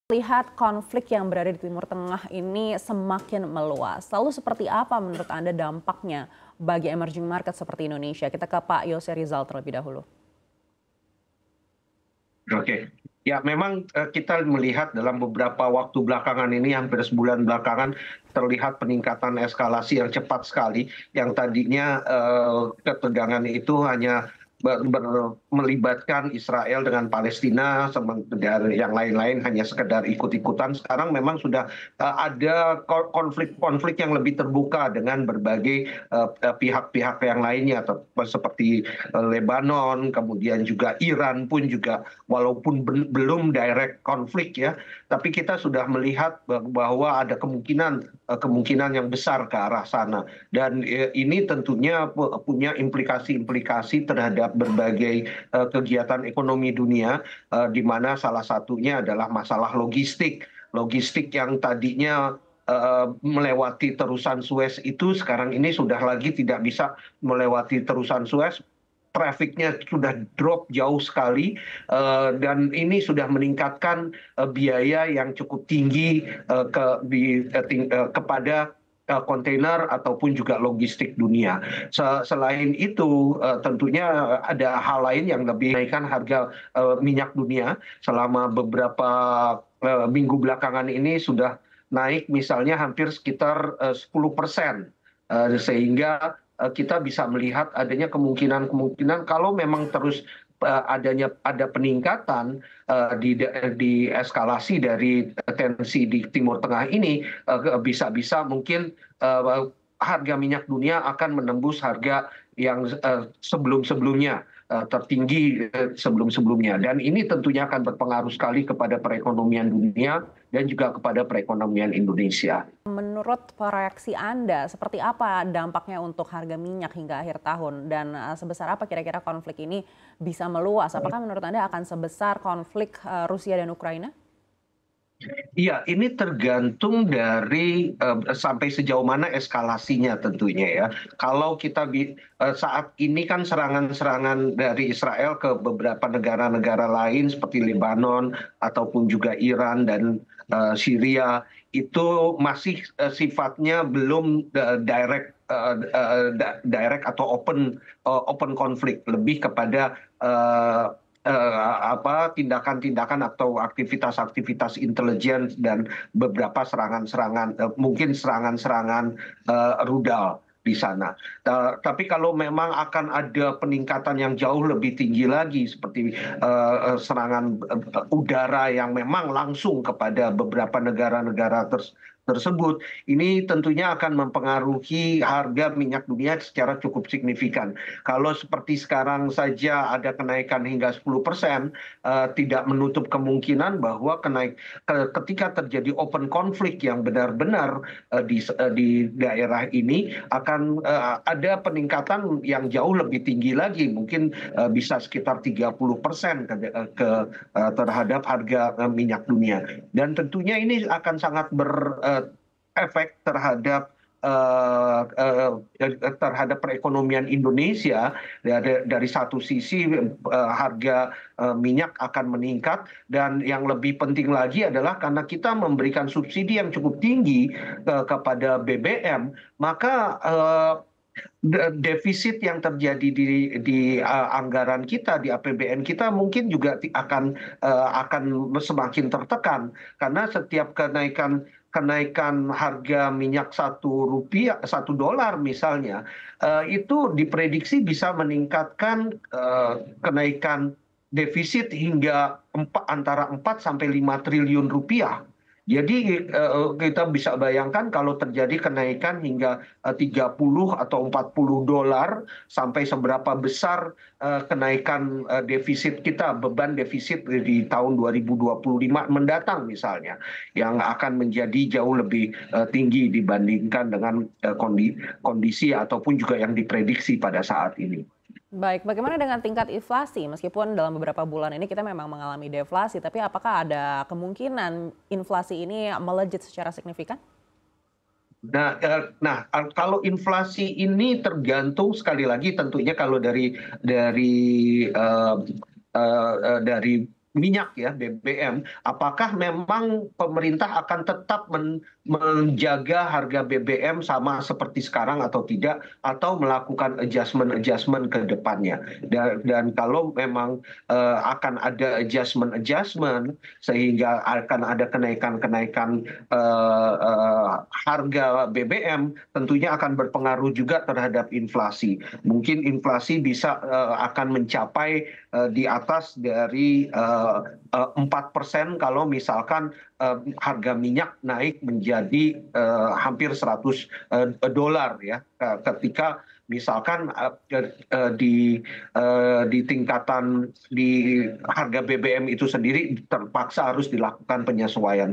Lihat konflik yang berada di Timur Tengah ini semakin meluas. Lalu seperti apa menurut Anda dampaknya bagi emerging market seperti Indonesia? Kita ke Pak Yose Rizal terlebih dahulu. Oke, ya memang kita melihat dalam beberapa waktu belakangan ini, hampir sebulan belakangan, terlihat peningkatan eskalasi yang cepat sekali. Yang tadinya ketegangan itu hanya melibatkan Israel dengan Palestina, sementara yang lain-lain hanya sekedar ikut-ikutan. Sekarang memang sudah ada konflik-konflik yang lebih terbuka dengan berbagai pihak-pihak yang lainnya, seperti Lebanon, kemudian juga Iran pun juga, walaupun belum direct konflik ya, tapi kita sudah melihat bahwa ada kemungkinan yang besar ke arah sana. Dan ini tentunya punya implikasi-implikasi terhadap berbagai kegiatan ekonomi dunia, di mana salah satunya adalah masalah logistik. Logistik yang tadinya melewati terusan Suez itu sekarang ini sudah lagi tidak bisa melewati terusan Suez. Trafficnya sudah drop jauh sekali, dan ini sudah meningkatkan biaya yang cukup tinggi kepada kontainer ataupun juga logistik dunia. Selain itu, tentunya ada hal lain yang lebih menaikkan harga minyak dunia selama beberapa minggu belakangan ini sudah naik misalnya hampir sekitar 10%, sehingga kita bisa melihat adanya kemungkinan kalau memang terus ada peningkatan di eskalasi dari tensi di Timur Tengah ini, bisa-bisa mungkin harga minyak dunia akan menembus harga yang sebelum-sebelumnya, tertinggi sebelum-sebelumnya. Dan ini tentunya akan berpengaruh sekali kepada perekonomian dunia dan juga kepada perekonomian Indonesia. Menurut proyeksi Anda, seperti apa dampaknya untuk harga minyak hingga akhir tahun? Dan sebesar apa kira-kira konflik ini bisa meluas? Apakah menurut Anda akan sebesar konflik Rusia dan Ukraina? Iya, ini tergantung dari sampai sejauh mana eskalasinya tentunya ya. Kalau kita saat ini kan serangan-serangan dari Israel ke beberapa negara-negara lain seperti Lebanon ataupun juga Iran dan Syria itu masih sifatnya belum direct atau open konflik, lebih kepada tindakan-tindakan atau aktivitas-aktivitas intelijen dan beberapa serangan-serangan, mungkin serangan-serangan rudal di sana. Tapi kalau memang akan ada peningkatan yang jauh lebih tinggi lagi, seperti serangan udara yang memang langsung kepada beberapa negara-negara tersebut, ini tentunya akan mempengaruhi harga minyak dunia secara cukup signifikan. Kalau seperti sekarang saja ada kenaikan hingga 10%, tidak menutup kemungkinan bahwa ketika terjadi open konflik yang benar-benar di daerah ini akan ada peningkatan yang jauh lebih tinggi lagi, mungkin bisa sekitar 30% terhadap harga minyak dunia. Dan tentunya ini akan sangat berefek terhadap perekonomian Indonesia. Dari satu sisi harga minyak akan meningkat, dan yang lebih penting lagi adalah karena kita memberikan subsidi yang cukup tinggi kepada BBM, maka defisit yang terjadi di anggaran kita, di APBN kita, mungkin juga akan semakin tertekan, karena setiap kenaikan harga minyak $1 misalnya, itu diprediksi bisa meningkatkan kenaikan defisit hingga antara 4 sampai 5 triliun rupiah. Jadi kita bisa bayangkan kalau terjadi kenaikan hingga 30 atau $40, sampai seberapa besar kenaikan defisit kita, beban defisit di tahun 2025 mendatang misalnya, yang akan menjadi jauh lebih tinggi dibandingkan dengan kondisi ataupun juga yang diprediksi pada saat ini. Baik, bagaimana dengan tingkat inflasi? Meskipun dalam beberapa bulan ini kita memang mengalami deflasi, tapi apakah ada kemungkinan inflasi ini melejit secara signifikan? Nah, kalau inflasi ini tergantung sekali lagi tentunya kalau dari minyak ya BBM, apakah memang pemerintah akan tetap menjaga harga BBM sama seperti sekarang atau tidak, atau melakukan adjustment ke depannya. Dan kalau memang akan ada adjustment sehingga akan ada kenaikan harga BBM, tentunya akan berpengaruh juga terhadap inflasi. Mungkin inflasi bisa akan mencapai di atas dari 4% kalau misalkan harga minyak naik menjadi hampir $100 ya, ketika misalkan di tingkatan di harga BBM itu sendiri terpaksa harus dilakukan penyesuaian.